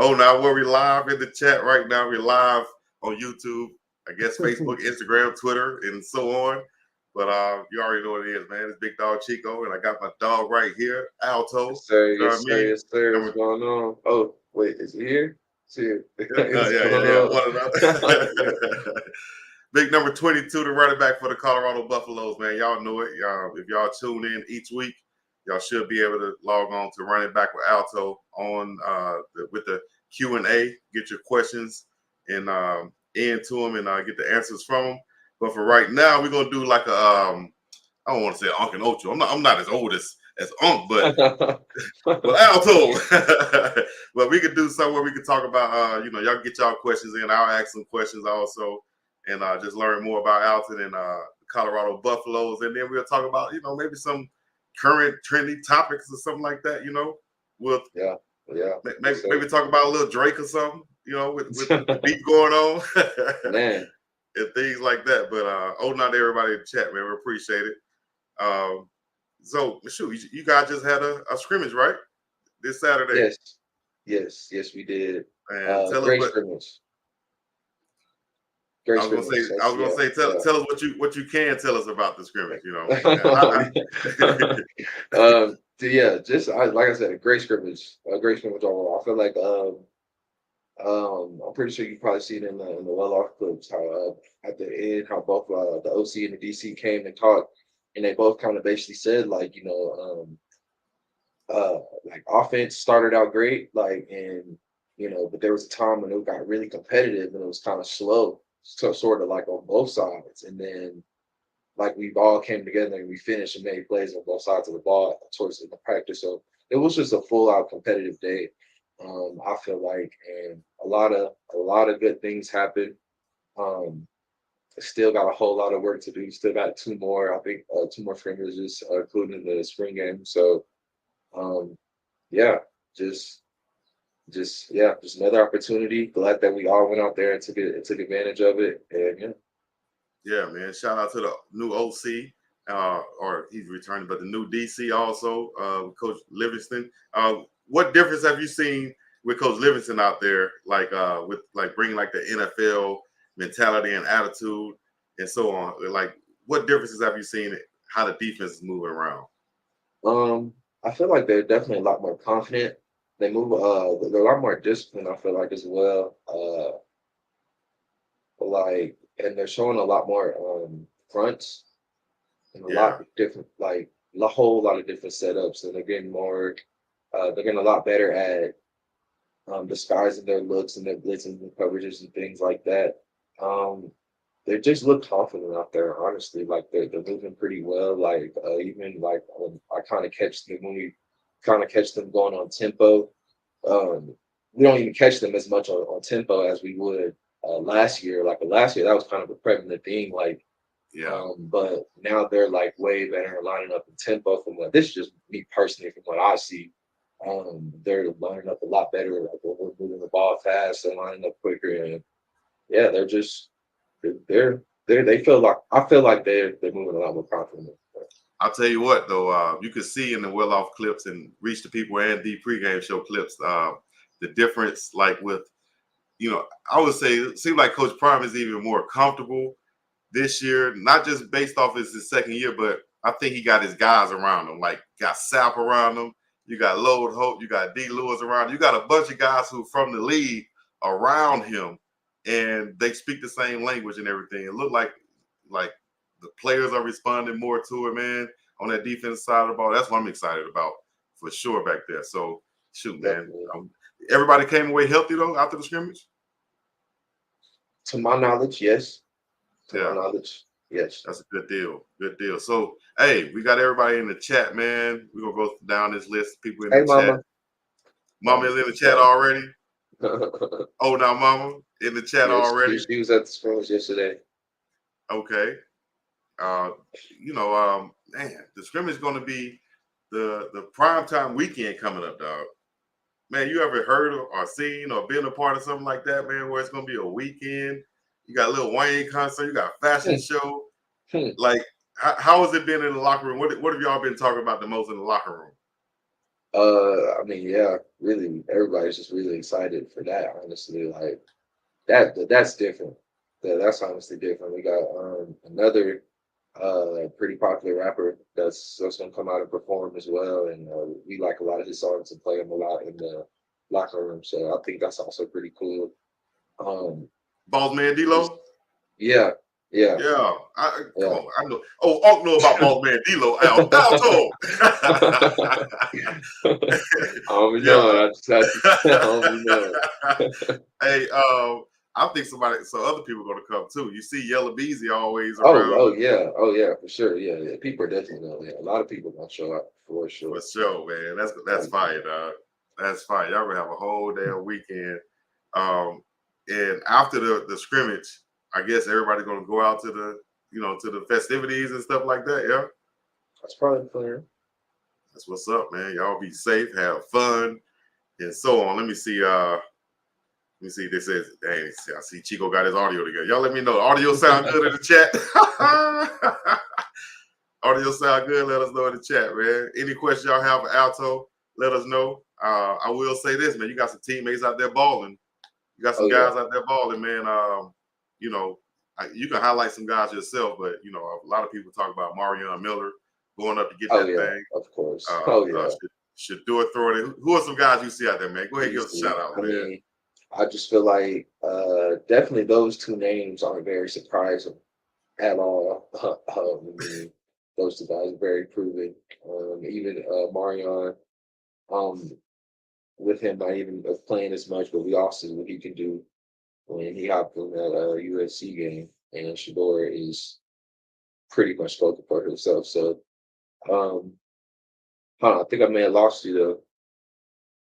Oh, now we're live in the chat right now. We're live on YouTube, I guess Facebook, Instagram, Twitter, and so on. But you already know what it is, man. It's Big Dog Chico, and I got my dog right here, Alto. Yes, sir. You know what Yes, I sir. mean? Yes, sir. What's going on? Oh, wait, is he here? Is he here? What's going Yeah. on? One of Big number 22, the running back for the Colorado Buffaloes, man. Y'all know it. If y'all tune in each week, y'all should be able to log on to Running Back with Alto on with the Q&A. Get your questions and into them and get the answers from them. But for right now, we're gonna do like a I don't want to say Unc and Ocho. I'm not as old as Unc, but Alto. But we could do something where we could talk about y'all get y'all questions in. I'll ask some questions also, and just learn more about Alton and Colorado Buffaloes, and then we'll talk about maybe some current trendy topics or something like that. We'll maybe talk about a little Drake or something. With the beat going on, Man. and things like that. But not everybody in the chat, man. We appreciate it. So shoot, you guys just had a scrimmage, right? This Saturday. Yes, we did. And tell great us scrimmage. I was gonna say, tell us what you can tell us about the scrimmage. Just like I said, a great scrimmage overall. I feel like I'm pretty sure you probably see it in the well-off clips how at the end how both the OC and the DC came and talked, and they both kind of basically said like like offense started out great, but there was a time when it got really competitive and it was kind of slow, so sort of like on both sides, and then like we've all came together and we finished and made plays on both sides of the ball towards the practice. So it was just a full out competitive day. I feel like, and a lot of good things happened. Still got a whole lot of work to do. Still got two more, I think, two more scrimmages, including the spring game. So, yeah, just another opportunity. Glad that we all went out there and took advantage of it. And yeah, man. Shout out to the new OC, or he's returning, but the new DC also, Coach Livingston. What difference have you seen with Coach Livingston out there, like with like bringing like the NFL mentality and attitude and so on? Like, what differences have you seen? How the defense is moving around? I feel like they're definitely a lot more confident. They move. They're a lot more disciplined. I feel like as well. And they're showing a lot more fronts and a lot of different, like a whole lot of different setups, and they're getting more. They're getting a lot better at disguising their looks and their blitzing and coverages and things like that. They just look confident out there, honestly. Like they're moving pretty well. Like even like I kind of catch them when we kind of catch them going on tempo. We don't even catch them as much on tempo as we would last year. Like last year, that was kind of a prevalent thing. Like, but now they're like way better lining up in tempo from what this is just me personally from what I see. They're lining up a lot better. Like we're moving the ball fast and lining up quicker, and yeah, they feel like I feel like they're moving a lot more confident. I'll tell you what, though, you could see in the well-off clips and Reach the People and the pregame show clips the difference. Like with, I would say it seems like Coach Prime is even more comfortable this year, not just based off his second year, but I think he got his guys around him. Like got Sap around him, you got Lode Hope, you got D. Lewis around him. You got a bunch of guys who from the league around him, and they speak the same language and everything. It looked like the players are responding more to it, man, on that defense side of the ball. That's what I'm excited about for sure back there. So, shoot, man. Everybody came away healthy, though, after the scrimmage? To my knowledge, yes. To my knowledge, yes. That's a good deal. Good deal. So, hey, we got everybody in the chat, man. We're going to go down this list of people in the chat. Mama is in the chat already. Oh, now Mama in the chat already. She was at the scrimmage yesterday. Okay. Man, the scrimmage is going to be the primetime weekend coming up, dog. Man, you ever heard of or seen or been a part of something like that, man, where it's going to be a weekend? You got a Lil Wayne concert, you got a fashion show. Like, how has it been in the locker room? What have y'all been talking about the most in the locker room? I mean, yeah, really, everybody's just really excited for that. Honestly, like that's different. That's honestly different. We got another pretty popular rapper that's gonna come out and perform as well, and we like a lot of his songs and play them a lot in the locker room. So I think that's also pretty cool. Um, Boss man just D-Lo? yeah, yeah, Yeah. Come yeah. on. I know. Oh, Unc know about boss man D-Lo. Alto. I don't be Yeah. knowing. I just had to. I don't be knowing. Hey, I think so other people are gonna come too. You see Yellow Beezy always Oh, around oh yeah, for sure. Yeah. People are definitely know. Yeah, a lot of people gonna show up for for sure. sure, man. That's Like, fine, dog. That's fine. Y'all gonna have a whole damn weekend. Um, and after the scrimmage, I guess everybody's gonna go out to the festivities and stuff like that. Yeah, that's probably clear. that's what's up, man. Y'all be safe, have fun, and so on. Let me see. Let me see. This is dang. I see Chico got his audio together. Y'all let me know. Audio sound good in the chat. Audio sound good. Let us know in the chat, man. Any questions y'all have for Alto, let us know. I will say this, man. You got some teammates out there balling. You got some Oh yeah. guys out there balling, man. You know, you can highlight some guys yourself, but a lot of people talk about Marion Miller going up to get Oh that yeah. thing. Of course. Oh yeah. Should do it, throw it in. Who are some guys you see out there, man? Go ahead, give us a Easily. shout out, I man. mean, I just feel like definitely those two names aren't very surprising at all. I mean, those two guys are very proven. Even Marion, um, with him not even playing as much, but we all see what he can do when he hopped in that USC game, and Shador is pretty much spoken for himself. So, um, hold on, I think I may have lost you though.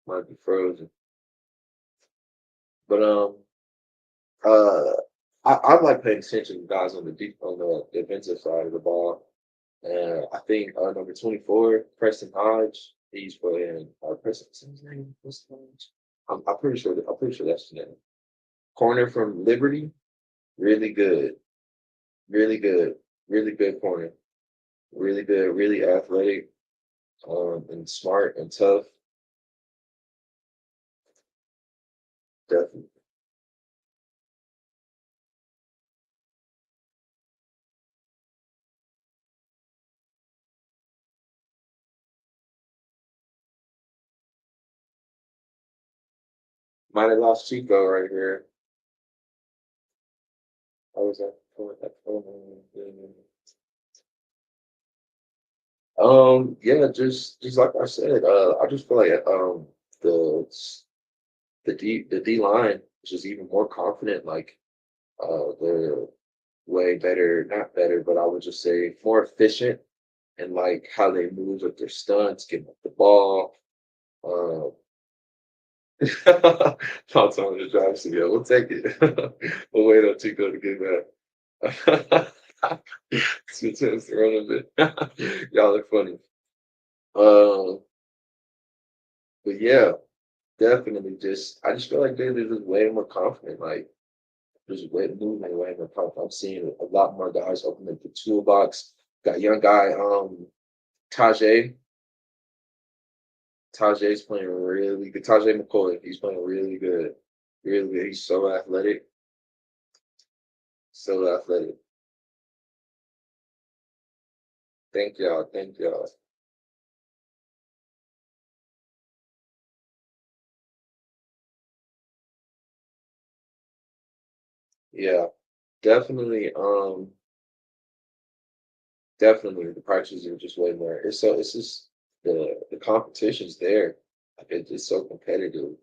Might be frozen, but uh, I like paying attention to guys on the defensive side of the ball. And I think number 24, Preston Hodge, he's playing. Preston, what's his name? What's his name? I'm pretty sure. I'm pretty sure that's his name. Corner from Liberty, really good, really good, really good corner, really good, really athletic, and smart and tough. Definitely. Might have lost Chico right here. I was at. Yeah, just like I said, I just feel like the the D line is just even more confident. Like they're way better, not better, but I would just say more efficient and like how they move with their stunts, getting up the ball. Uh, not telling the drives to go. We'll take it. We'll wait on Chico to get back. It's your chance to run a bit. Y'all are funny. Um, but yeah, definitely. I just feel like they're just way more confident. Like just way moving way more confident. I'm seeing a lot more guys open up the toolbox. Got young guy, Tajay. Tajay's playing really good. Tajay McCoy, he's playing really good. Really good. He's so athletic. So athletic. Thank y'all. Thank y'all. Yeah, definitely. Definitely the prices are just way more. It's just the competition's there. Like it's so competitive.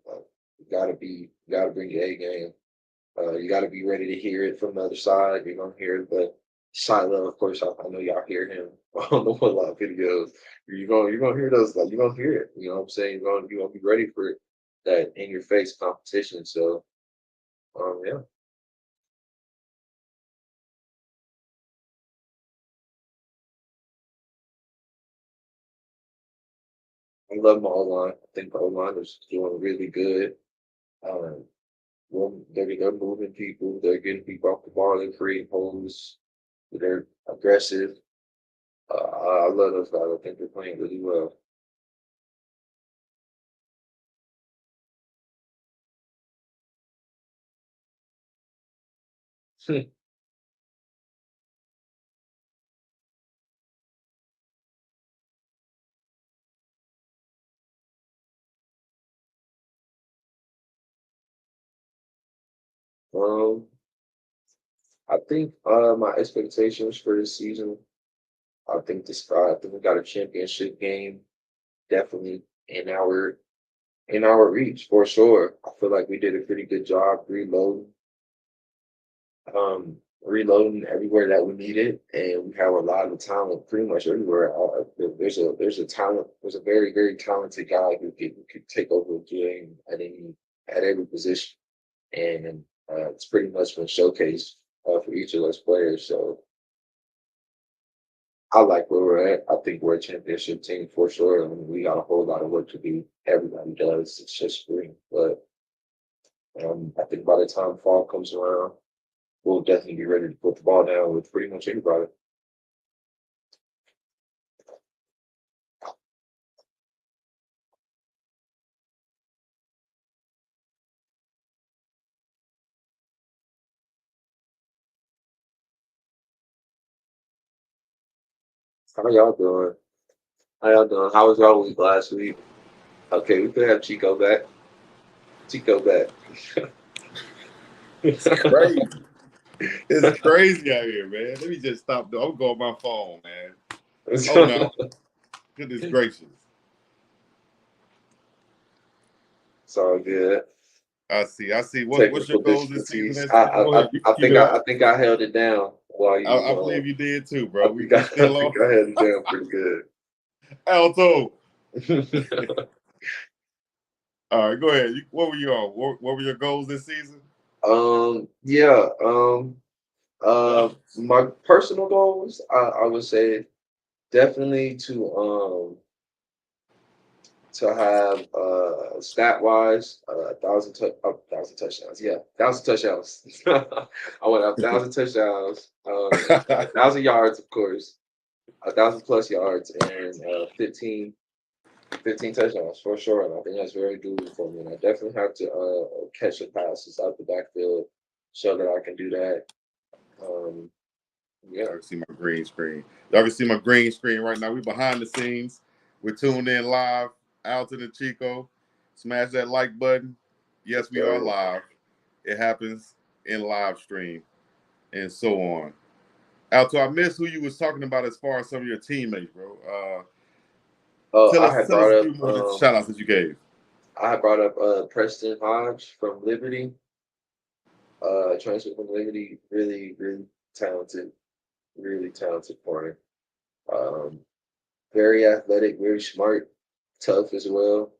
You gotta bring your A game. You got to be ready to hear it from the other side. You're gonna hear the Shiloh, of course. I know y'all hear him on the one lot videos. You're gonna hear those. Like you're gonna hear it. You know what I'm saying? You're gonna be ready for that in your face competition. So yeah, I love my O line. I think the O line is doing really good. Um, they're moving people. They're getting people off the ball. They're creating holes. They're aggressive. I love those guys. I think they're playing really well. Um, I think my expectations for this season, I think we got a championship game definitely in our reach for sure. I feel like we did a pretty good job reloading everywhere that we needed, and we have a lot of talent pretty much everywhere. There's a very very talented guy who could take over a game at every position, and it's pretty much been showcased for each of those players. So I like where we're at. I think we're a championship team for sure. I mean, we got a whole lot of work to do. Everybody does. It's just spring, but I think by the time fall comes around, we'll definitely be ready to put the ball down with pretty much anybody. How y'all doing? How y'all doing? How was y'all week last week? Okay, we could have Chico back. Chico back. It's crazy. It's crazy out here, man. Let me just stop. I'm going on my phone, man. Oh no! Goodness gracious! It's all good. I see. What's your Technical goals this season? difficulties. Go ahead. You keep it up. I think I held it down while you. I believe you did too, bro. We I still on. think I held it down pretty good. Alton. All right, go ahead. What were you on? What were your goals this season? Yeah. My personal goals, I would say definitely to have stat wise 1,000 touchdowns. Yeah, 1,000 touchdowns. I want 1,000 touchdowns, 1,000 yards, of course, 1,000 plus yards, and 15 touchdowns for sure. And I think that's very doable for me. And I definitely have to catch the passes out the backfield, show that I can do that. Yeah. Y'all can see my green screen. Y'all can see my green screen right now. We behind the scenes. We're tuned in live. Alton and Chico. Smash that like button. Yes, we are live. It happens in live stream and so on. Alton, I missed who you was talking about as far as some of your teammates, bro. Tell us a few more shout outs that you gave. I had brought up Preston Hodge from Liberty. Transfer from Liberty, really, really talented corner. Very athletic, very smart, tough as well.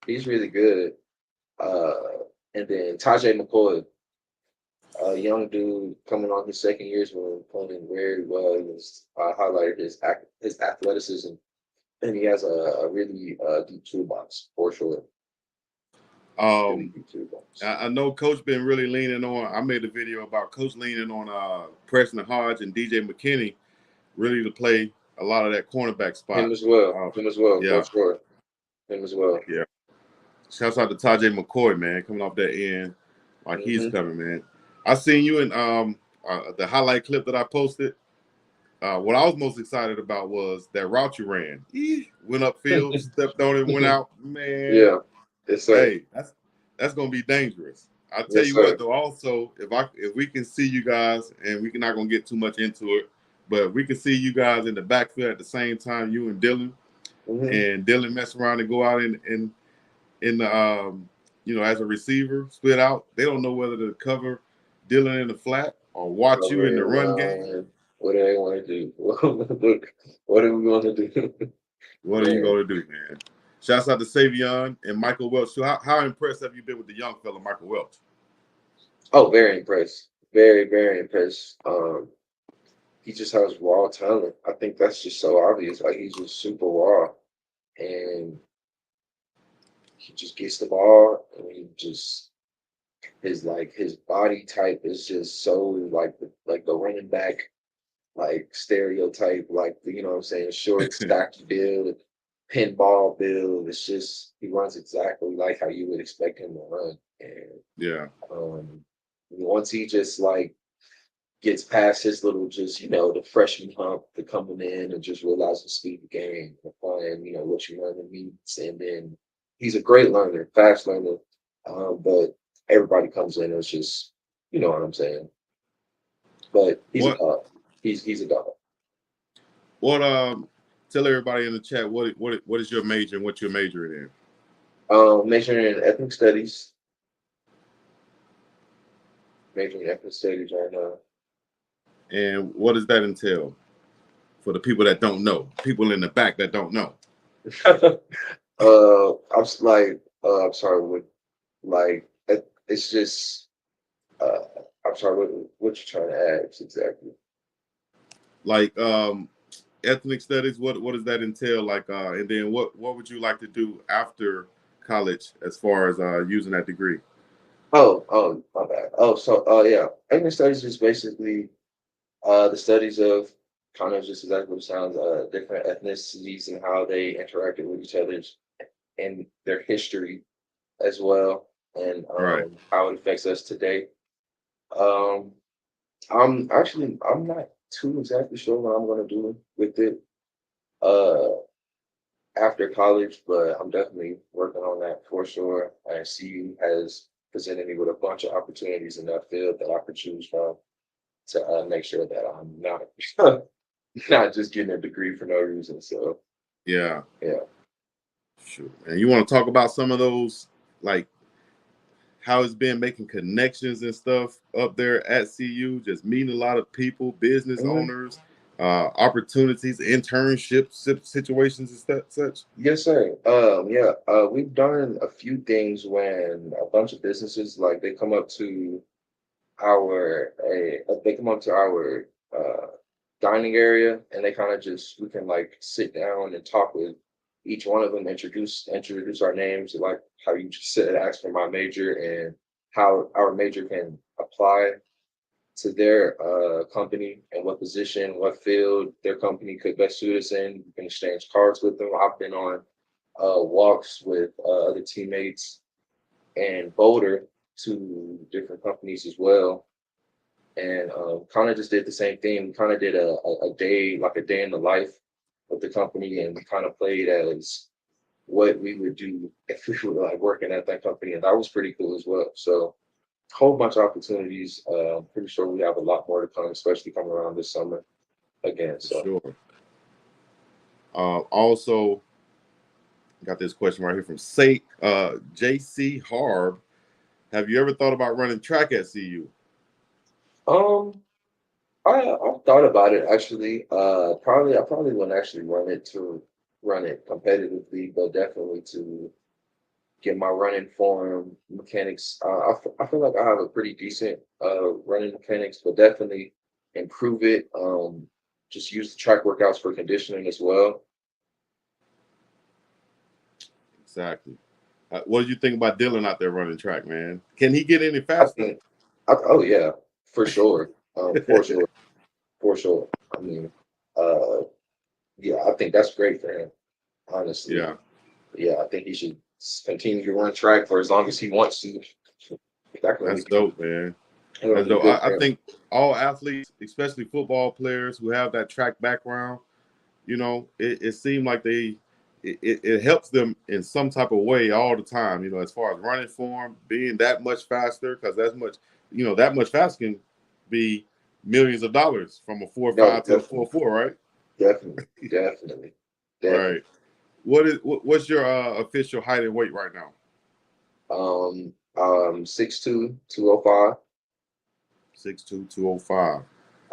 He's really good. And then Tajay McCoy, a young dude coming on his second year, playing very well. He was highlighted his athleticism, and he has a really deep toolbox for sure. I know Coach been really leaning on. I made a video about Coach leaning on Preston Hodge and DJ McKinney, really to play a lot of that cornerback spot. Him as well. Yeah. For sure. Him as well. Yeah. Shouts out to Tajay McCoy, man, coming off that end like he's coming, man. I seen you in the highlight clip that I posted. What I was most excited about was that route you ran. Went upfield, stepped on it, went out. Man. Yeah. Yes, sir. Hey, that's gonna be dangerous. I'll tell you what though, also, if we can see you guys, and we're not gonna get too much into it, but we can see you guys in the backfield at the same time, you and Dylan, and Dylan mess around and go out in the as a receiver, split out. They don't know whether to cover Dylan in the flat or watch you in the run game. What do they want to do? What are we going to do? What are you going to do, man? Shouts out to Savion and Michael Welch. So how impressed have you been with the young fella, Michael Welch? Oh, very impressed. Very, very impressed. He just has raw talent. I think that's just so obvious. Like, he's just super raw. And he just gets the ball, and his body type is just so like the running back like stereotype, like, you know what I'm saying, short, stocky build, pinball build. It's just he runs exactly like how you would expect him to run. And once he just like gets past his little just, the freshman hump to coming in and just realizing the speed of the game, applying, what you learn in meets. And then he's a great learner, fast learner. But everybody comes in, it's just, you know what I'm saying. But he's a What dog. He's a dog. what tell everybody in the chat what is your major and what you're majoring in? Majoring in ethnic studies. Majoring in ethnic studies right now. And what does that entail for the people that don't know? People in the back that don't know. I'm like, I'm sorry, it's just, I'm sorry, what you trying to ask exactly? Like ethnic studies, what does that entail? Like, and then what would you like to do after college as far as using that degree? Oh, my bad. Yeah, ethnic studies is basically the studies of kind of just exactly what it sounds, different ethnicities and how they interacted with each other and their history as well, and Right. how it affects us today. Um, I'm not too exactly sure what I'm gonna do with it uh after college, but I'm definitely working on that for sure. And CU has presented me with a bunch of opportunities in that field that I could choose from to make sure that I'm not not just getting a degree for no reason. So Yeah. yeah. Sure. And you want to talk about some of those, like how it's been making connections and stuff up there at CU, just meeting a lot of people, business Mhm. owners, opportunities, internships, situations and such. Yes, sir. Yeah, we've done a few things when a bunch of businesses like they come up to our dining area and they kind of just we can like sit down and talk with each one of them, introduce our names, like how you just said, ask for my major and how our major can apply to their company and what position, what field their company could best suit us in. You can exchange cards with them. I've been on walks with other teammates and Boulder to different companies as well. And kind of just did the same thing. We kind of did a day, like a day in the life of the company, and we kind of played as what we would do if we were like working at that company, and that was pretty cool as well. So whole bunch of opportunities. I'm pretty sure we have a lot more to come, especially coming around this summer again. So Sure. Also, got this question right here from JC Harb. Have you ever thought about running track at CU? um I've thought about it actually. I probably wouldn't actually run it competitively, but definitely to get my running form mechanics. I feel like I have a pretty decent running mechanics, but definitely improve it. Just use the track workouts for conditioning as well. Exactly. What do you think about Dylan out there running track, man? Can he get any I faster? think, oh yeah, for sure, for sure, for sure. I mean, uh, yeah, I think that's great for him. Honestly, Yeah. yeah, I think he should continue to run track for as long as he wants to. That can only That's be, dope, man. that can That's only be dope. good I for him. think all athletes, especially football players who have that track background, it seemed like it helps them in some type of way all the time, as far as running form, being that much faster, because that much faster can be millions of dollars from a No, 4.5 to a definitely, 4.4, right? definitely, definitely, definitely. Right. What's your official height and weight right now? 6'2", 205. 6'2", 205.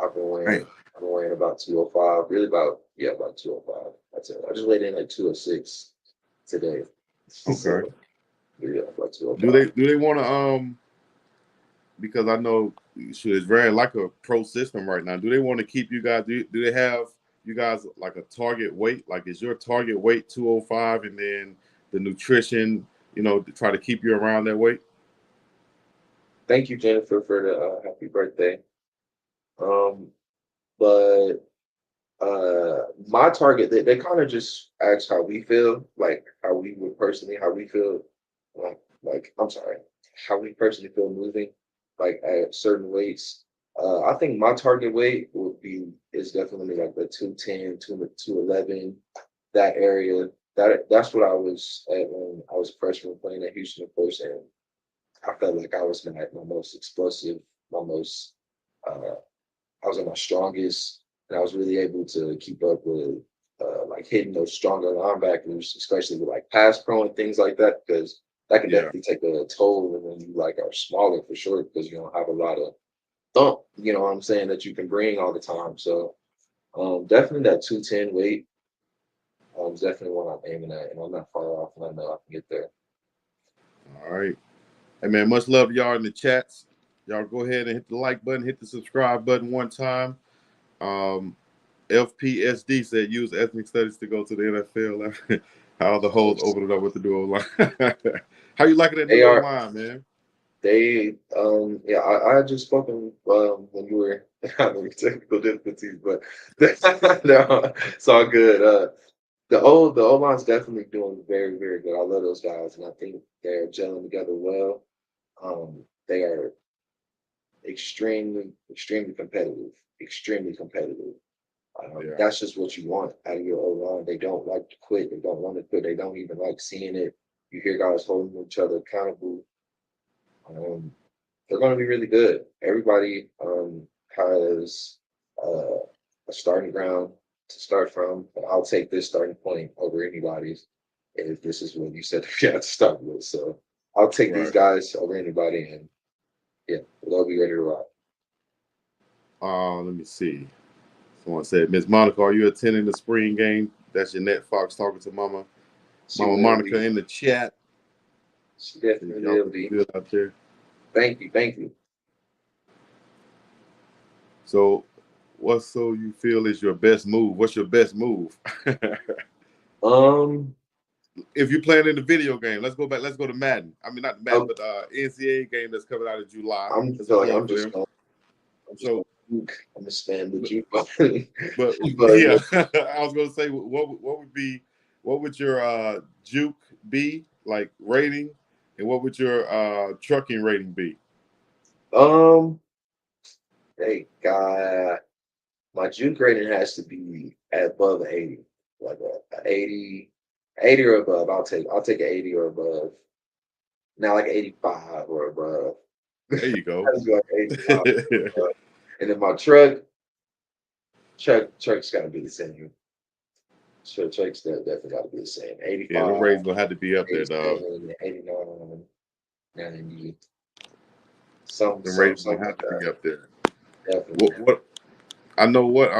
I've been weighing, Damn. I've been weighing about 205, really about 205. That's it. I just weighed in like 206 today. Okay. So yeah, about Do 205. they want to because I know it's very like a pro system right now. Do they want to keep you guys? Do they have you guys like a target weight? Like, is your target weight 205, and then the nutrition, to try to keep you around that weight? Thank you, Jennifer, for the happy birthday. Um, but my target, they kind of just ask how we feel, like how we would personally, how we feel, like I'm sorry, how we personally feel moving. like at certain weights. I think my target weight is definitely like the 210, 211, that area. That's what I was at when I was a freshman playing at Houston, of course, and I felt like I was at my most explosive, my most I was at my strongest, and I was really able to keep up with like hitting those stronger linebackers, especially with like pass pro and things like that, because that can Yeah. definitely take a toll when you like are smaller for sure, because you don't have a lot of thump, you know what I'm saying, that you can bring all the time. So definitely that 210 weight is definitely what I'm aiming at, and I'm not far off, and I know I can get there. All right. Hey, man, much love y'all in the chats. Y'all go ahead and hit the like button, hit the subscribe button one time. FPSD said use ethnic studies to go to the NFL. How the hoes open it up with the new O-line. How you liking that new O-line, man? Yeah, I had just spoken when you were having technical difficulties, but no, it's all good. The O line's definitely doing very, very good. I love those guys, and I think they're gelling together well. They are extremely, extremely competitive. Extremely competitive. That's just what you want out of your O line. They don't like to quit. They don't want to quit. They don't even like seeing it. You hear guys holding each other accountable. They're going to be really good. Everybody has a starting ground to start from. I'll take this starting point over anybody's if this is what you said you had to start with. So I'll take these guys over anybody, and yeah, they'll be ready to rock. Let me see. Someone said, Miss Monica, are you attending the spring game? That's Jeanette Fox talking to Mama Monica in the chat. She definitely will be out there. Thank you. So, you feel is your best move? What's your best move? If you're playing in the video game, let's go back. Let's go to Madden. I mean, not Madden, but NCAA game that's coming out in July. I'm just going. I'm just spam the juke button. But yeah, I was going to say, what would your juke be like rating, and what would your trucking rating be? Hey, God, my juke rating has to be above 80, like a 80 or above. I'll take an 80 or above. Now like 85 or above. There you go. Like 85 and then my truck's got to be the same. Truck's definitely got to be the same. 85. Yeah, the rate's gonna have to be up there, dog. 89, 90. The rate's gonna have to be up there. Definitely. What I know what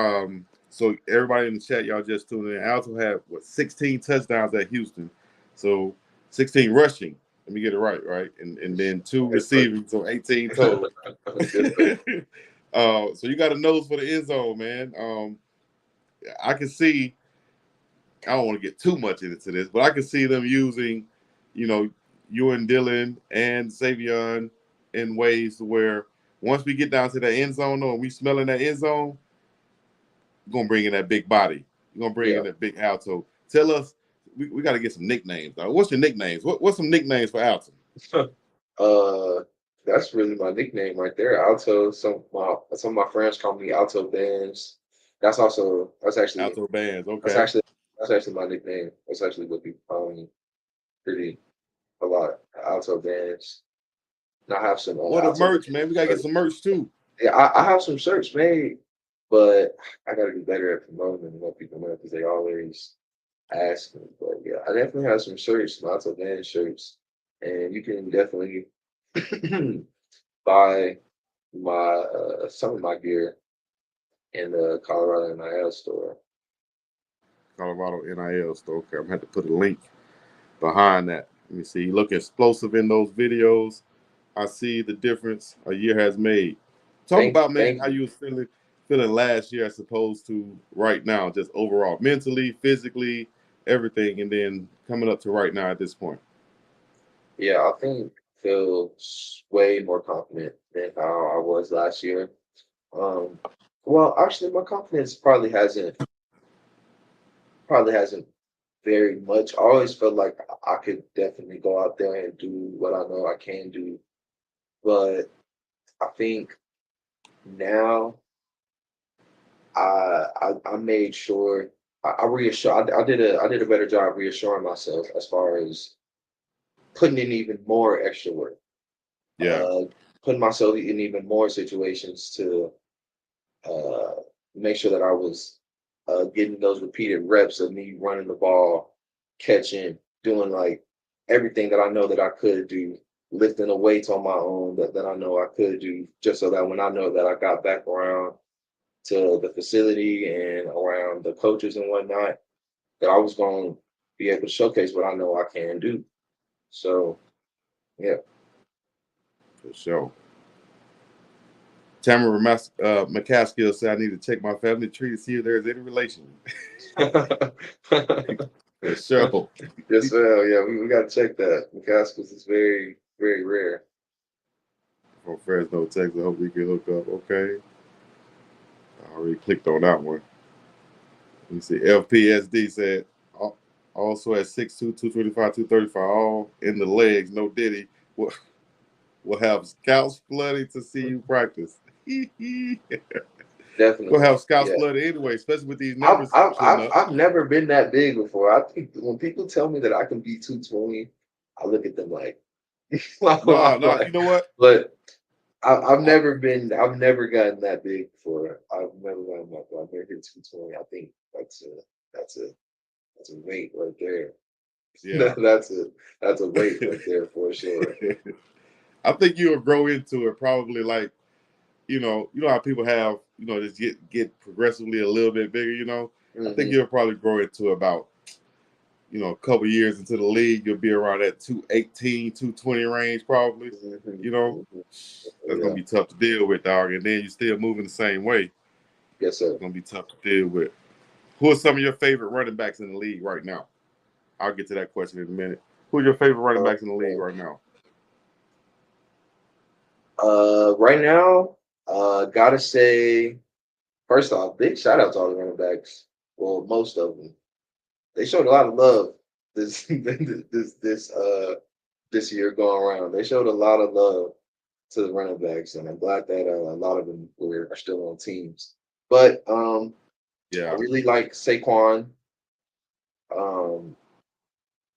so everybody in the chat, y'all just tuning in. Alton had 16 touchdowns at Houston. So 16 rushing. Let me get it right? And then 2 receiving, so 18 total. So you got a nose for the end zone, man. I can see, I don't want to get too much into this, but I can see them using, you and Dylan and Savion in ways where once we get down to the end zone, and we smell in that end zone, we're going to bring in that big body. We're going to bring in that big Alto. Tell us, we got to get some nicknames. What's your nicknames? What's some nicknames for Alton? That's really my nickname right there, Alto. Some of my friends call me Alto Bands. That's actually Alto Bands. Okay. That's actually my nickname. That's actually what people call me a lot. Alto Bands. And I have some. The merch, man. We gotta get some merch too. Yeah, I have some shirts made, but I gotta do better at promoting them and let people know because they always ask me. But yeah, I definitely have some shirts, some Alto Bands shirts, and you can definitely buy my some of my gear in the Colorado NIL store. Colorado NIL store. Okay, I'm gonna have to put a link behind that. Let me see. You look explosive in those videos. I see the difference a year has made. Talk about, man, how you was feeling last year as opposed to right now, just overall, mentally, physically, everything, and then coming up to right now at this point. Yeah, I think I feel way more confident than how I was last year. Well, actually, my confidence probably hasn't very much. I always felt like I could definitely go out there and do what I know I can do, but I think now I made sure I reassure I did a better job reassuring myself as far as putting in even more extra work, Yeah. putting myself in even more situations to uh, make sure that I was getting those repeated reps of me running the ball, catching, doing like everything that I know that I could do, lifting the weights on my own that I know I could do, just so that when I know that I got back around to the facility and around the coaches and whatnot, that I was going to be able to showcase what I know I can do. So, yeah. For sure. Tamara McCaskill said, I need to check my family tree to see if there's any relation. For sure. Yes, well, yeah, we got to check that. McCaskill is very, very rare. From Fresno, Texas. I hope we can hook up. Okay. I already clicked on that one. Let me see. FPSD said, also at 6'2", 225, 235, all in the legs, no Diddy. We'll have scouts flooding to see you practice. Definitely. We'll have scouts Yeah. flooding anyway, especially with these numbers putting up. I've never been that big before. I think when people tell me that I can be 220, I look at them like, No, you know what? But I've never gotten that big before. I've never hit 220. I think that's a weight right there. Yeah. that's a weight right there for sure. I think you'll grow into it probably like, you know how people have, just get progressively a little bit bigger, I think you'll probably grow into about, a couple years into the league, you'll be around that 218, 220 range probably. That's gonna be tough to deal with, dog. And then you're still moving the same way. Yes, sir. It's gonna be tough to deal with. Who are some of your favorite running backs in the league right now? I'll get to that question in a minute. Who are your favorite running backs in the league right now? Right now, gotta say, first off, big shout out to all the running backs. Well, most of them. They showed a lot of love this this year going around. They showed a lot of love to the running backs, and I'm glad that a lot of them are still on teams. But Yeah, I really like Saquon.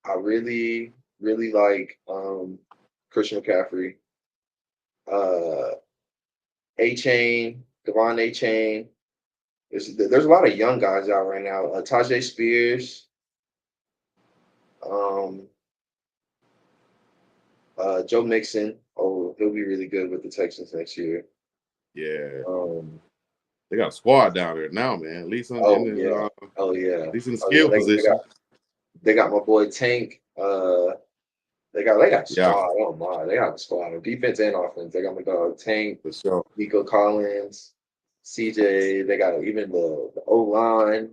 I really, really like Christian McCaffrey. A-Chain, Devon A-Chain. There's a lot of young guys out right now. Tajay Spears. Um, Joe Mixon. Oh, he'll be really good with the Texans next year. Yeah. Um, they got a squad down there now, man. At least oh in yeah. at least in the skill position. They got my boy Tank. They got Yeah, squad. Oh my, they got a squad on defense and offense. They got my dog Tank, for sure. Nico Collins, CJ. They got even the O line,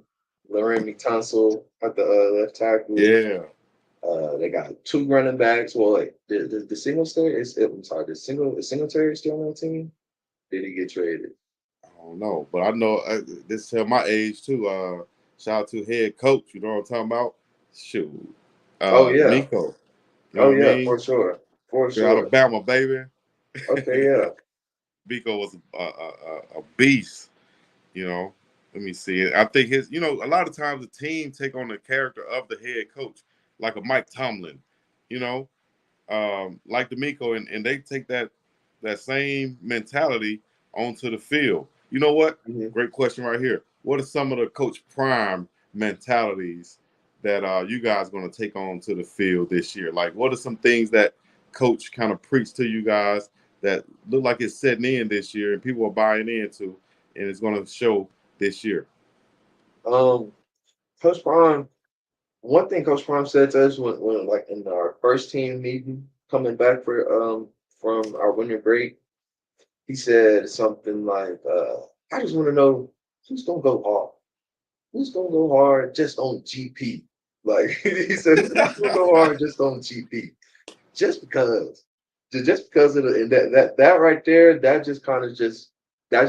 Laramie Tunsil at the left tackle. Yeah. They got 2 running backs. Well, like the Singletary is Singletary still on the team? Did he get traded? I don't know, but I know this is my age too. Shout out to head coach. You know what I'm talking about? Shoot. Oh yeah. Miko. You know Oh what I yeah, mean? for sure. For sure. Alabama, baby. Okay, yeah. Miko was a beast. Let me see. I think a lot of times the team take on the character of the head coach, like a Mike Tomlin, like D'Amico, and they take that same mentality onto the field. You know what? Mm-hmm. Great question right here. What are some of the Coach Prime mentalities that you guys going to take on to the field this year? Like, what are some things that Coach kind of preached to you guys that look like it's setting in this year and people are buying into, and it's going to show this year? Coach Prime, one thing Coach Prime said to us when like in our first team meeting coming back from our winter break, he said something like, I just want to know who's gonna go hard. Who's gonna go hard just on GP? Like he said, who's gonna go hard just on GP? Just because. Just because of and that right there, that just kind of just I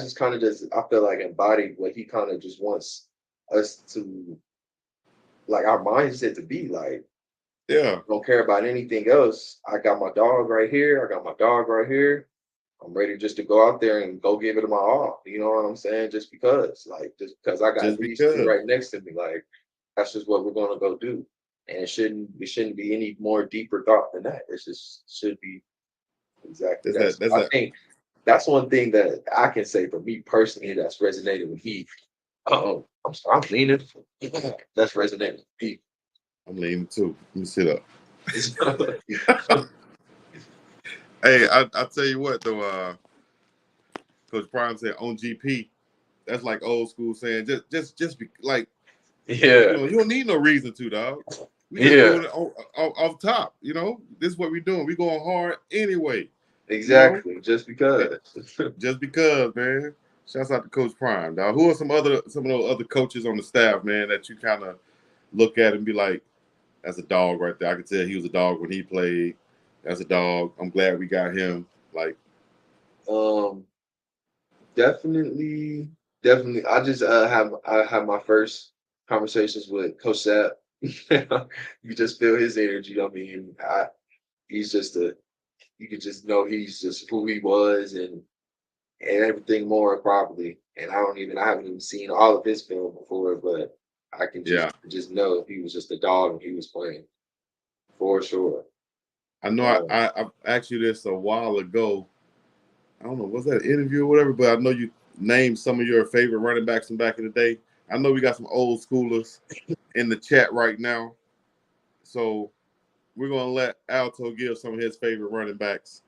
feel like embodied what he kind of just wants us to, like, our mindset to be like. Yeah. Don't care about anything else. I got my dog right here. I got my dog right here. I'm ready just to go out there and go give it my all. You know what I'm saying? Just because I got Just these two because. right next to me, like that's just what we're gonna go do. And it shouldn't be any more deeper thought than that. It just should be exactly that. So I think that's one thing that I can say for me personally that's resonated with me. I'm leaning. That's resonated with me. I'm leaning too. Let me sit up. It's- Hey, I tell you what though, Coach Prime said on GP, that's like old school saying just be like, yeah, you don't need no reason to, dog. We just yeah, doing it off top, This is what we're doing. We going hard anyway, exactly. Just because. just because, man. Shouts out to Coach Prime, dog. Who are some of those other coaches on the staff, man, that you kind of look at and be like, that's a dog right there. I could tell he was a dog when he played. That's a dog. I'm glad we got him. Like, Definitely. I have my first conversations with Coach Sapp. You just feel his energy. I mean, he's just you could just know he's just who he was and everything more probably. And I haven't even seen all of his film before, but I can just know he was just a dog and he was playing for sure. I know I asked you this a while ago. I don't know, was that an interview or whatever? But I know you named some of your favorite running backs from back in the day. I know we got some old schoolers in the chat right now, so we're gonna let Alto give some of his favorite running backs,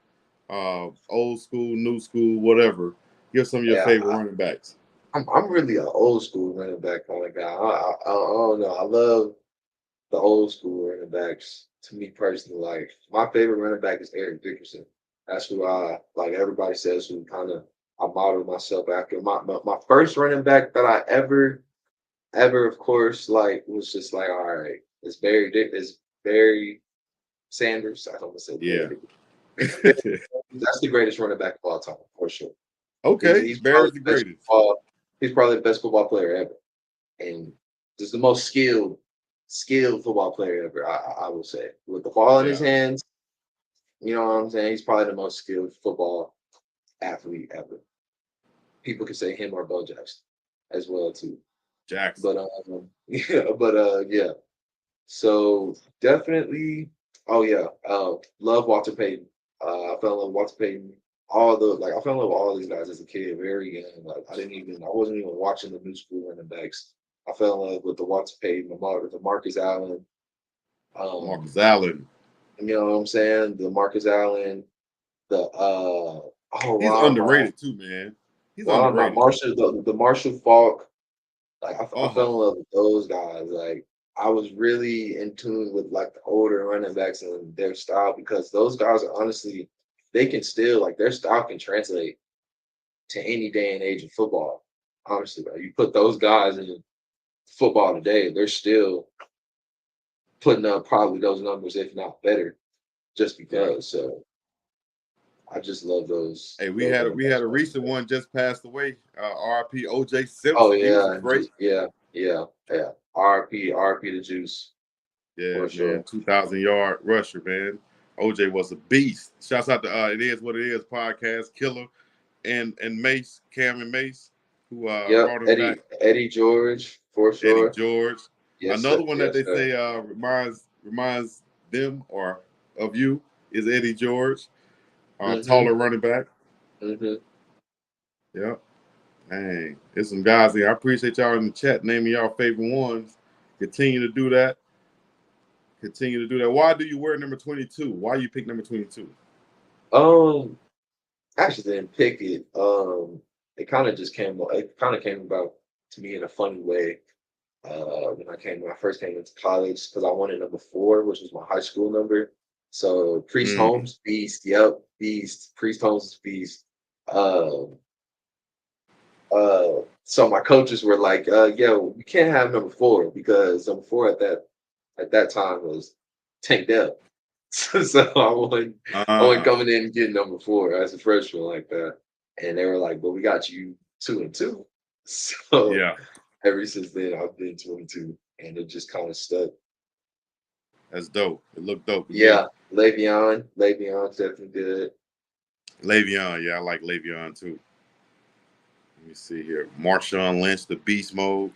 old school, new school, whatever. Give some of your Yeah, favorite running backs. I'm really an old school running back kind of guy. I don't know. I love the old school running backs. To me personally, like my favorite running back is Eric Dickerson. That's who I like. Everybody says who kind of I model myself after. My first running back that I ever of course like was just like all right. It's Barry Sanders. I don't want to say Yeah. Barry. That's the greatest running back of all time for sure. Okay, Barry's the greatest. He's probably the best football player ever, and just the most skilled football player ever. I will say, with the ball in his hands, you know what I'm saying. He's probably the most skilled football athlete ever. People could say him or Bo Jackson as well too. Jackson. But yeah. So definitely, oh yeah, love Walter Payton. I fell in love with Walter Payton. I fell in love with all these guys as a kid, very young. Like I wasn't even watching the new school running backs. I fell in love with the Walter Payton, the Marcus Allen. Marcus Allen. You know what I'm saying? The Marcus Allen, he's underrated too, man. He's underrated. The Marshall Falk. Like I Uh-huh. fell in love with those guys. Like I was really in tune with like the older running backs and their style because those guys are honestly they can still like their style can translate to any day and age of football. Honestly, bro. You put those guys in football today, they're still putting up probably those numbers, if not better, just because. So I just love those. Hey, we had a recent one just passed away. RP OJ Simpson. Oh He was great. yeah. RP the juice. Yeah, for man. sure. 2,000-yard rusher, man. OJ was a beast. Shouts out to It Is What It Is podcast killer and Mace, Cameron Mace, who brought him back. Eddie George, for sure. Eddie George. Yes, Another sir. one that they say reminds them or of you is Eddie George. Taller running back. Mm-hmm. Yeah. Dang. There's some guys here. I appreciate y'all in the chat naming y'all favorite ones. Continue to do that. Why do you wear number 22? Why you pick number 22? Actually didn't pick it. It kind of came about to me in a funny way. When I first came into college, because I wanted number 4, which was my high school number. So Priest Holmes, beast. Yep, beast. Priest Holmes is beast. So my coaches were like, yo, we can't have number 4 because number 4 at that time was Tank Dell. So I wasn't coming in and getting number 4 as a freshman like that. And they were like, but we got you 2 and 2. So yeah, ever since then I've been 22 and it just kind of stuck. That's dope. It looked dope. Yeah, Le'Veon's definitely good. Le'Veon, yeah, I like Le'Veon too. Let me see here. Marshawn Lynch, the beast mode.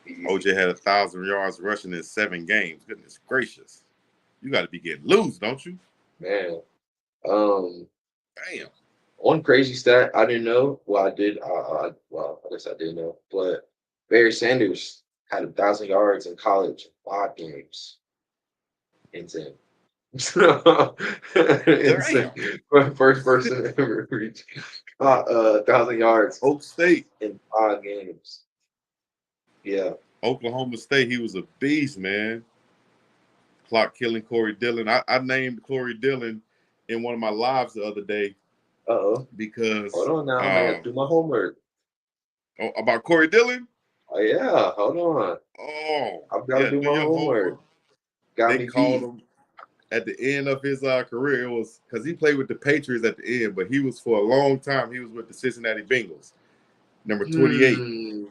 Easy. OJ had 1,000 yards rushing in 7 games. Goodness gracious. You got to be getting loose, don't you? Man. Damn. One crazy stat I didn't know. Well, I did. Well, I guess I did know. But Barry Sanders had 1,000 yards in college in 5 games. Insane. Insane. Damn. First person ever reach 1,000 yards Oak State. in 5 games. Yeah. Oklahoma State, he was a beast, man. Clock killing Corey Dillon. I named Corey Dillon in one of my lives the other day Uh-oh. because Hold on now. I got to do my homework. about Corey Dillon? Oh, yeah. Hold on. Oh, I've got to yeah, do do my your homework. Got They me called beat. him at the end of his career. It was because he played with the Patriots at the end, but he was for a long time. He was with the Cincinnati Bengals, number 28.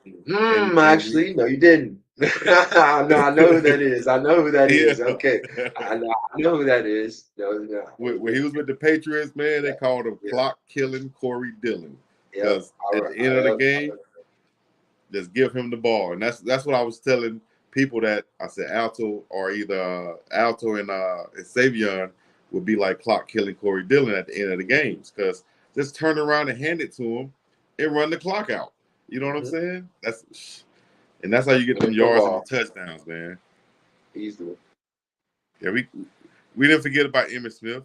Actually, no, you didn't. No, I know who that is. I know who that is. Yeah. Okay. I know who that is. No. When he was with the Patriots, man, they Yeah. called him Yeah. clock killing Corey Dillon. Yep. Because at the end of the game, just give him the ball. And that's what I was telling people that I said Alto or either Alto and Savion would be like clock killing Corey Dillon at the end of the games. Because just turn around and hand it to him and run the clock out. You know what I'm saying? That's how you get them yards and the touchdowns, man. Easily. Yeah, we didn't forget about Emmitt Smith.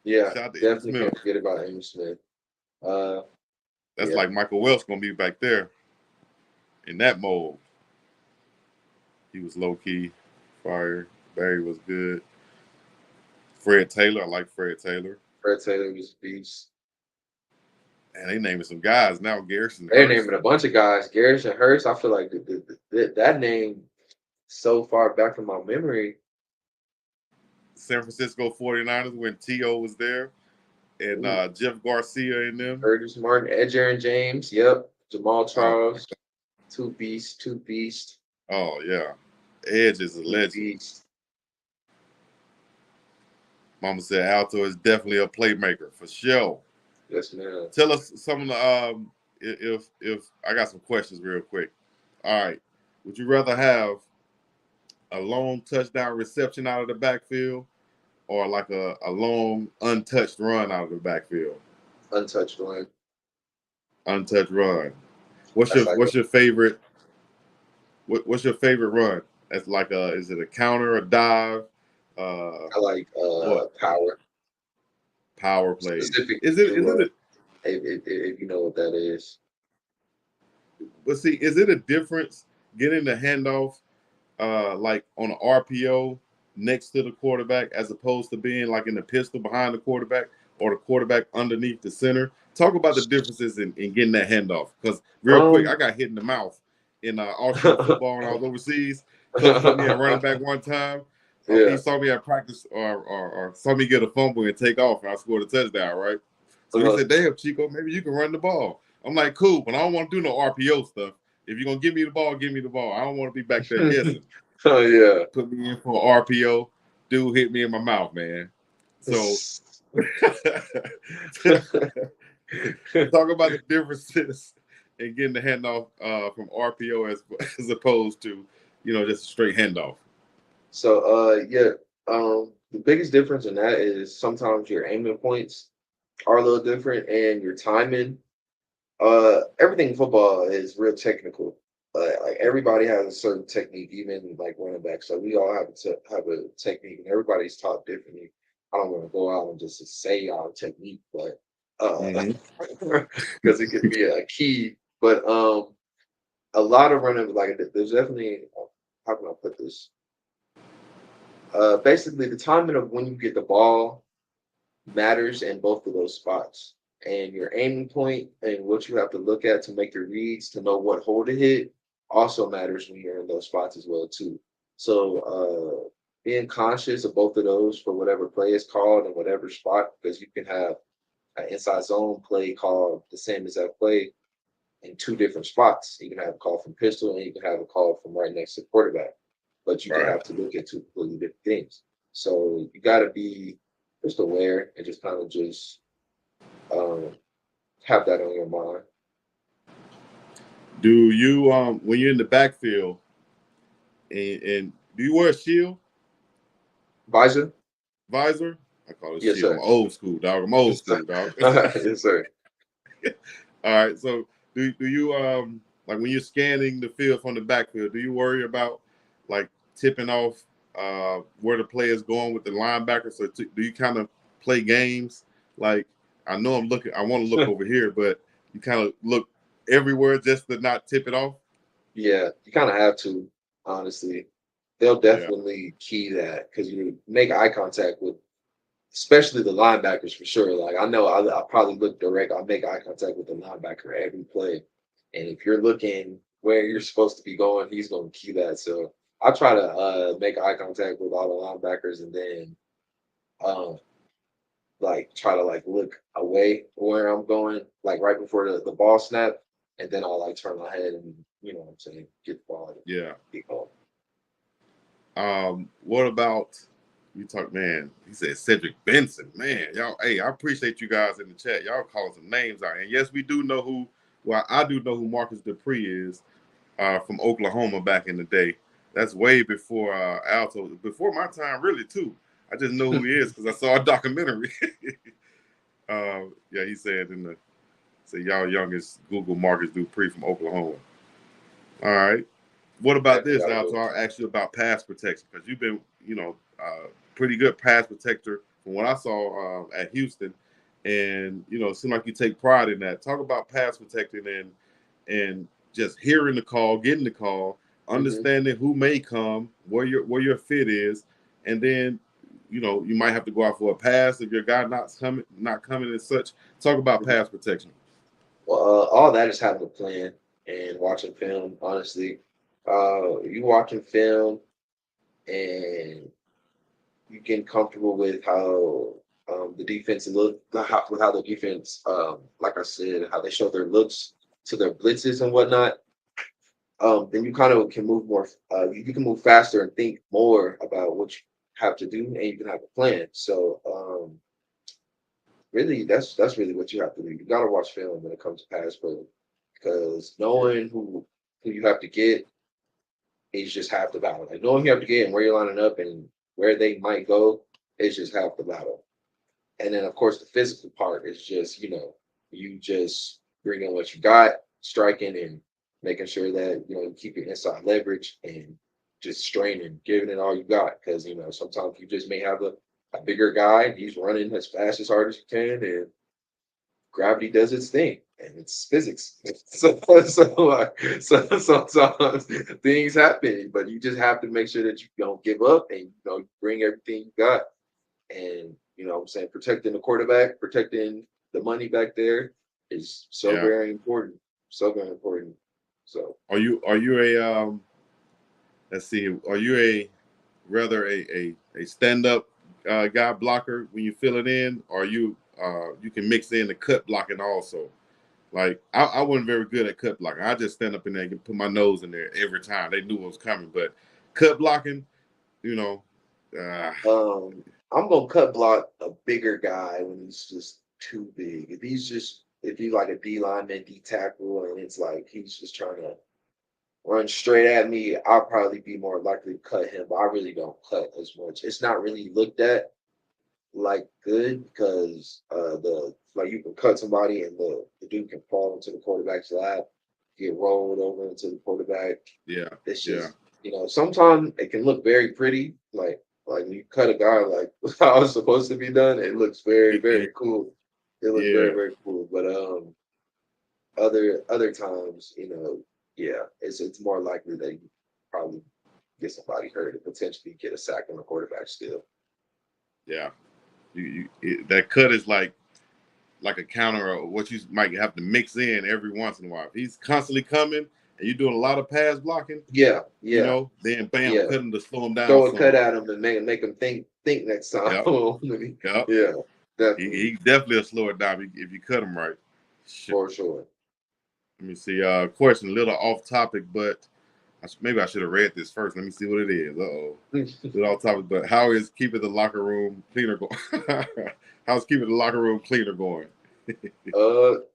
Yeah, Shout out to Emmitt definitely Smith. can't forget about Emmitt Smith. That's like Michael Welch gonna be back there in that mold. He was low key fire. Barry was good. Fred Taylor, I like Fred Taylor. Fred Taylor was a beast. And they naming some guys now. Garrison. They're naming a bunch of guys. Garrison Hurst. I feel like that name so far back from my memory. San Francisco 49ers when T.O. was there. And Jeff Garcia in them. Curtis Martin, Edgerrin James. Yep. Jamal Charles. Oh. Two beasts. Oh, yeah. Edge is a legend. Mama said Alto is definitely a playmaker for sure. Yes, man. Tell us some of the if I got some questions real quick. All right. Would you rather have a long touchdown reception out of the backfield or like a long untouched run out of the backfield? Untouched run. Untouched run. What's your favorite? What's your favorite run? That's like is it a counter, a dive? I like power play. Specific Is it if you know what that is. But see, is it a difference getting the handoff like on an RPO next to the quarterback as opposed to being like in the pistol behind the quarterback or the quarterback underneath the center? Talk about the differences in getting that handoff. Because real quick, I got hit in the mouth in Austrian football when I was overseas. Coach put me at running back one time. He saw me at practice or saw me get a fumble and take off, and I scored a touchdown, right? So he said, "Damn, Chico, maybe you can run the ball." I'm like, "Cool, but I don't want to do no RPO stuff. If you're gonna give me the ball, give me the ball. I don't want to be back there guessing." Oh yeah. Put me in for RPO. Dude hit me in my mouth, man. So talk about the differences in getting the handoff from RPO as opposed to, just a straight handoff. So the biggest difference in that is sometimes your aiming points are a little different and your timing. Everything in football is real technical. Like everybody has a certain technique, even like running back. So we all have a technique, and everybody's taught differently. I don't want to go out and just say our technique, but because it could be a key. But a lot of running, like there's definitely, how can I put this? Basically, the timing of when you get the ball matters in both of those spots. And your aiming point and what you have to look at to make your reads to know what hole to hit also matters when you're in those spots as well too. So being conscious of both of those for whatever play is called and whatever spot, because you can have an inside zone play called the same exact play in two different spots. You can have a call from pistol and you can have a call from right next to the quarterback. But you can have to look at two completely different things. So you got to be just aware and just kind of just have that on your mind. Do you when you're in the backfield and do you wear a shield? Visor? I call it Yes, shield. sir. I'm old school, dog. I'm old Yes, school, dog. yes, sir. All right. So do you like when you're scanning the field from the backfield, do you worry about like tipping off where the player is going with the linebacker? So do you kind of play games? Like I know I want to look over here, but you kind of look everywhere just to not tip it off? Yeah, you kind of have to, honestly. They'll Yeah. definitely key that because you make eye contact with, especially the linebackers for sure. Like I know I'll probably look direct. I'll make eye contact with the linebacker every play. And if you're looking where you're supposed to be going, he's going to key that. So I try to make eye contact with all the linebackers and then um, like try to like look away where I'm going, like right before the ball snap. And then I'll like turn my head and, you know what I'm saying, get the ball. Yeah. Keep going. What about you talk, man? He said Cedric Benson. Man, y'all, hey, I appreciate you guys in the chat. Y'all calling some names out. And yes, we do know who, well, I do know who Marcus Dupree is from Oklahoma back in the day. That's way before Alton, before my time, really, too. I just know who he is because I saw a documentary. Yeah, he said y'all youngest Google Marcus Dupree from Oklahoma. All right. What about this, Alton? I'll ask you about pass protection because you've been, pretty good pass protector from what I saw at Houston, and it seems like you take pride in that. Talk about pass protecting and just hearing the call, getting the call, understanding who may come, where your fit is, and then you might have to go out for a pass if your guy not coming and such. Talk about pass protection. Well, all that is having a plan and watching film, honestly. You watching film and you getting comfortable with how the defense look, with how the defense, like I said, how they show their looks to their blitzes and whatnot. Then you kind of can move more. You can move faster and think more about what you have to do, and you can have a plan. So really, that's really what you have to do. You got to watch film when it comes to pass pro, because knowing who you have to get is just half the battle. Like knowing you have to get and where you're lining up and where they might go is just half the battle. And then of course the physical part is just you just bringing what you got, striking and making sure that you keep your inside leverage and just straining, giving it all you got. Because sometimes you just may have a bigger guy. He's running as fast as hard as you can, and gravity does its thing, and it's physics. So sometimes things happen, but you just have to make sure that you don't give up and you bring everything you got. And what I'm saying, protecting the quarterback, protecting the money back there is so very important. So very important. So are you a let's see, are you a stand-up guy blocker when you fill it in, or you can mix in the cut blocking also? Like I wasn't very good at cut blocking. I just stand up in there and put my nose in there every time. They knew what was coming. But cut blocking, I'm gonna cut block a bigger guy when he's just too big. If he's like a D lineman, D tackle, and it's like he's just trying to run straight at me, I'll probably be more likely to cut him. But I really don't cut as much. It's not really looked at like good because you can cut somebody and the dude can fall into the quarterback's lap, get rolled over into the quarterback. Yeah. It's just sometimes it can look very pretty, like you cut a guy like how it's supposed to be done. It looks very, very cool. It looks very, very cool. But other times, it's more likely that you probably get somebody hurt and potentially get a sack on the quarterback still. Yeah. That cut is like a counter or what you might have to mix in every once in a while. If he's constantly coming and you're doing a lot of pass blocking, then bam, cut him to slow him down. Throw a cut at him and make him think next time. Yep. Yeah, definitely. He definitely will slow it down if you cut him right. For sure. Let me see. Question a little off topic, but Maybe I should have read this first. Let me see what it is. With all topics, but how is keeping the locker room cleaner going? How's keeping the locker room cleaner going?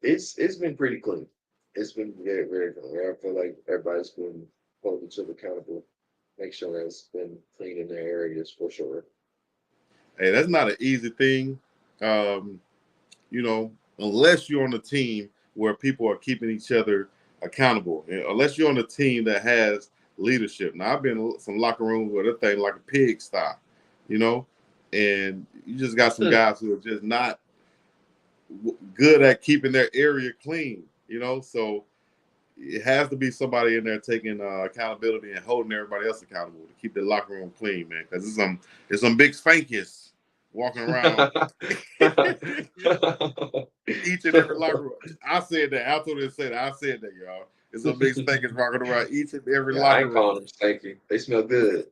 It's been pretty clean. It's been very, very clean. I feel like everybody's been holding each other accountable. Make sure that it's been clean in their areas for sure. Hey, that's not an easy thing. You know, unless you're on a team where people are keeping each other accountable, unless you're on a team that has leadership. Now, I've been in some locker rooms where that thing like a pigsty, you know, and you just got some guys who are just not good at keeping their area clean, you know. So it has to be somebody in there taking accountability and holding everybody else accountable to keep the locker room clean, man. Because it's some big spankies walking around each and every locker room. I said that. Alton didn't say that. I said that, y'all. It's some big spankers walking around each and every locker I ain't room. calling them stanky. They smell good.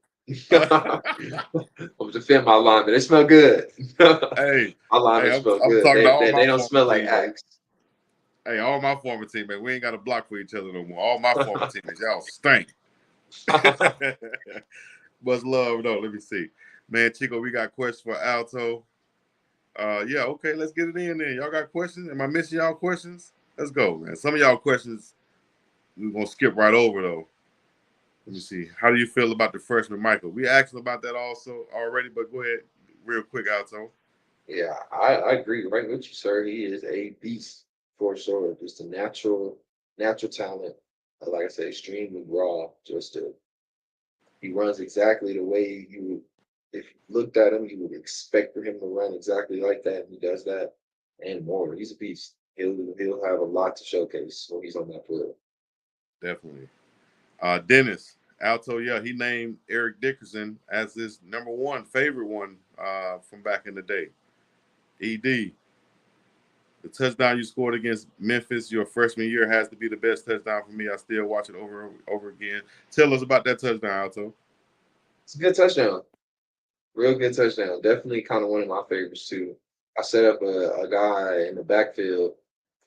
I'm defend my linemen. They smell good. Hey, my linemen smell good. Talking to all They my don't smell like teammates. Axe. Hey, all my former teammates, we ain't got to block for each other no more. All my former teammates, y'all stink. Much love, though. Let me see. Man, Chico, we got questions for Alto. Yeah, okay, let's get it in there. Y'all got questions? Am I missing y'all questions? Let's go, man. Some of y'all questions we're going to skip right over, though. Let me see. How do you feel about the freshman Michael? We asked about that also already, but go ahead real quick, Alto. Yeah, I agree right with you, sir. He is a beast for sure. Just a natural talent. Like I said, extremely raw. He runs exactly the way you would, if you looked at him, you would expect for him to run exactly like that. And he does that and more. He's a beast. He'll have a lot to showcase when he's on that field. Definitely. Dennis, Alto, yeah, he named Eric Dickerson as his number one favorite one from back in the day. ED, the touchdown you scored against Memphis your freshman year has to be the best touchdown for me. I still watch it over and over again. Tell us about that touchdown, Alto. It's a good touchdown. Real good touchdown. Definitely kind of one of my favorites too. I set up a guy in the backfield.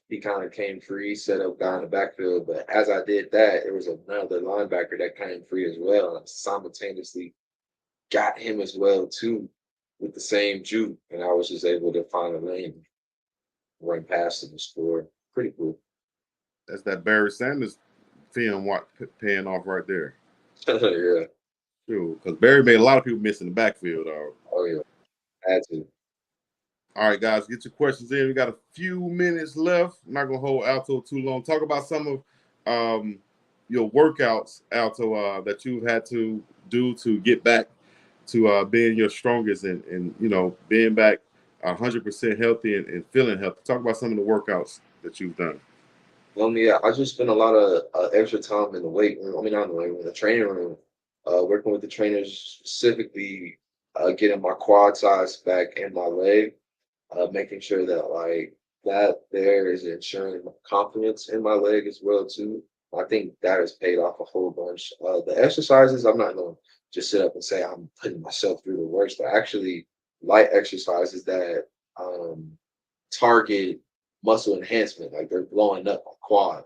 He kind of came free, set up guy in the backfield. But as I did that, there was another linebacker that came free as well. And I simultaneously got him as well too with the same juke. And I was just able to find a lane, run past him and score. Pretty cool. That's that Barry Sanders film paying off right there. Yeah. Sure, because Barry made a lot of people miss in the backfield. Oh, yeah. Had to. All right, guys, get your questions in. We got a few minutes left. I'm not going to hold Alto too long. Talk about some of your workouts, Alto, that you've had to do to get back to being your strongest and you know, being back 100% healthy and feeling healthy. Talk about some of the workouts that you've done. Yeah, I just spent a lot of extra time in the weight room. I mean, not in the weight room, in the training room, working with the trainers, specifically getting my quad size back and my leg, making sure that like that there is ensuring my confidence in my leg as well too. I think that has paid off a whole bunch. The exercises, I'm not going to just sit up and say I'm putting myself through the worst, but actually light exercises that target muscle enhancement, like they're blowing up my quad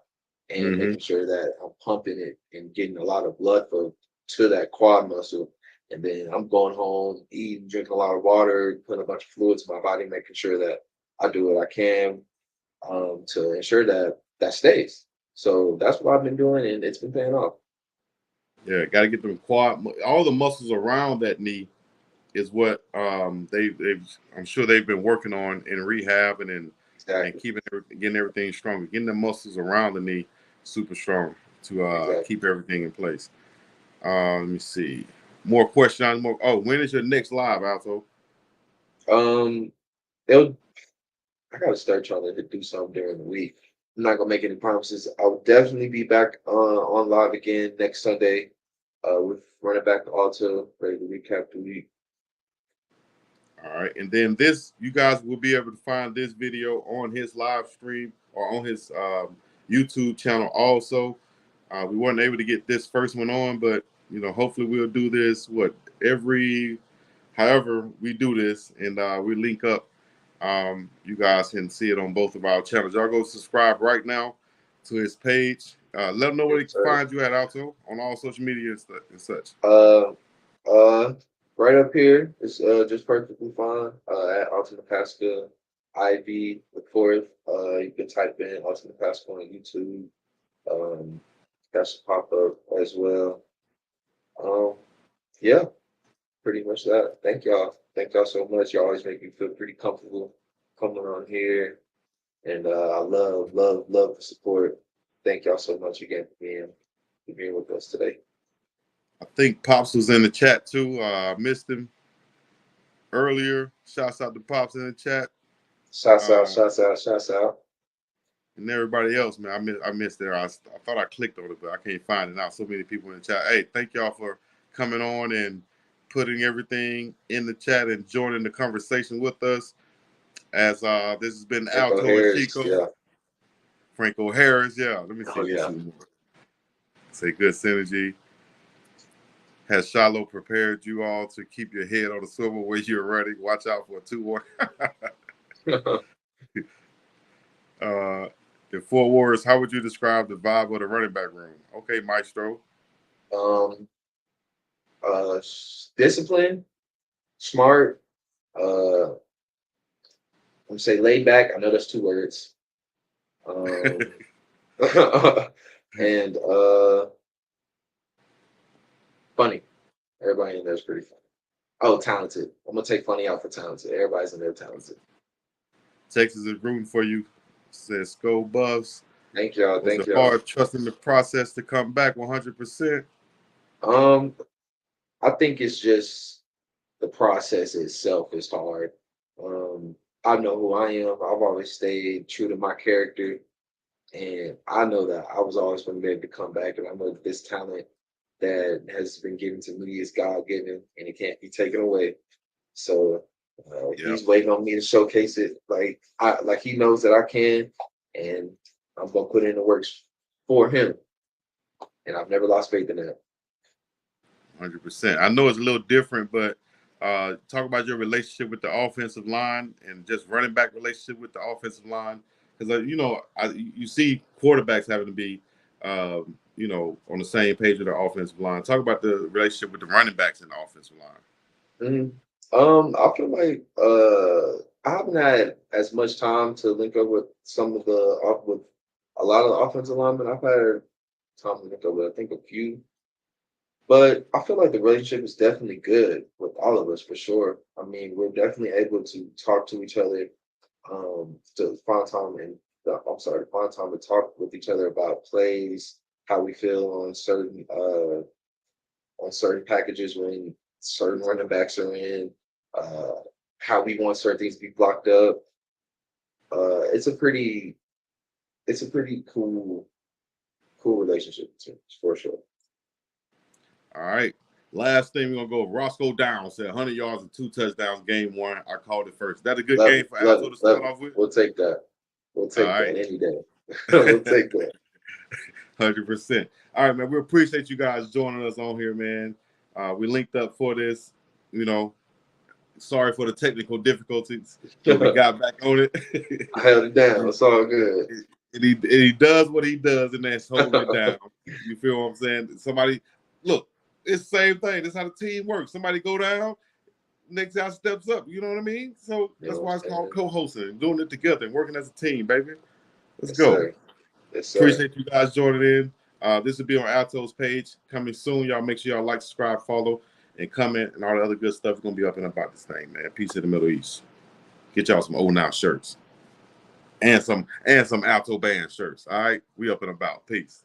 and making sure that I'm pumping it and getting a lot of blood flow to that quad muscle. And then I'm going home, eating, drinking a lot of water, putting a bunch of fluids in my body, making sure that I do what I can to ensure that that stays. So that's what I've been doing, and it's been paying off. Yeah, got to get them quad. All the muscles around that knee is what they've. I'm sure they've been working on in rehab and getting everything stronger, getting the muscles around the knee super strong to keep everything in place. Let me see. More questions. When is your next live, Alto? I gotta start trying to do something during the week. I'm not gonna make any promises. I will definitely be back on live again next Sunday with running back to Alton, ready to recap the week. All right, and then you guys will be able to find this video on his live stream or on his YouTube channel also. We weren't able to get this first one on, but you know, hopefully we'll do this however we do this, and we link up. You guys can see it on both of our channels. Y'all go subscribe right now to his page Let them know where they Yes, can sir. find you at, Alto, on all social media and such. Right up here is just perfectly fine. At Alton McCaskill, IV the fourth. You can type in Alton McCaskill on YouTube. That should pop up as well. Yeah, pretty much that. Thank y'all. Thank y'all so much. You always make me feel pretty comfortable coming on here. And I love the support. Thank y'all so much again for being with us today. I think Pops was in the chat too. I missed him earlier. Shouts out to Pops in the chat. Shouts out. And everybody else, man. I missed it. I thought I clicked on it, but I can't find it now. So many people in the chat. Hey, thank y'all for coming on and putting everything in the chat and joining the conversation with us. As this has been Franco Alto and Harris, Chico. yeah. Franco Harris, yeah. Let me see. Oh, yeah. Say good synergy. Has Shiloh prepared you all to keep your head on the swivel where you're ready? Watch out for a 2-1. In Fort Worth, how would you describe the vibe of the running back room? Okay, Maestro. Discipline, smart, I'm gonna say laid back. I know that's 2 words. And funny. Everybody in there is pretty funny. Oh, talented. I'm gonna take funny out for talented. Everybody's in there talented. Texas is rooting for you, says Skull Buffs. Thank y'all. Was it hard trusting the process to come back 100%? I think it's just the process itself is hard. I know who I am. I've always stayed true to my character, and I know that I was always going to be able to come back. And I know that this talent that has been given to me is God given, and it can't be taken away. So he's waiting on me to showcase it. Like he knows that I can, and I'm gonna put in the works for him. And I've never lost faith in that. 100%. I know it's a little different, but talk about your relationship with the offensive line and just running back relationship with the offensive line. Because, you see quarterbacks having to be, on the same page with the offensive line. Talk about the relationship with the running backs and the offensive line. I feel like I haven't had as much time to link up with with a lot of the offensive linemen. I've had time to link up with, I think, a few. But I feel like the relationship is definitely good with all of us for sure. I mean, we're definitely able to talk to each other, to find time to talk with each other about plays, how we feel on certain packages when certain running backs are in, how we want certain things to be blocked up. It's a pretty cool relationship for sure. All right. Last thing we're going to go. Roscoe Downs said 100 yards and 2 touchdowns, game 1. I called it first. That's a good game for Alto to start off with? We'll take that. We'll take that any day. We'll take that. 100%. All right, man. We appreciate you guys joining us on here, man. We linked up for this. Sorry for the technical difficulties, but we got back on it. I held it down. It's all good. And he does what he does, and that's holding it down. You feel what I'm saying? Somebody, look, it's the same thing. That's how the team works. Somebody go down, next guy steps up. You know what I mean? So that's why it's called co-hosting, doing it together and working as a team, baby. Let's go. Sir. Yes, sir. Appreciate you guys joining in. This will be on Alto's page coming soon. Y'all make sure y'all like, subscribe, follow, and comment, and all the other good stuff is going to be up and about this thing, man. Peace to the Middle East. Get y'all some old now shirts. And some Alto band shirts. All right? We up and about. Peace.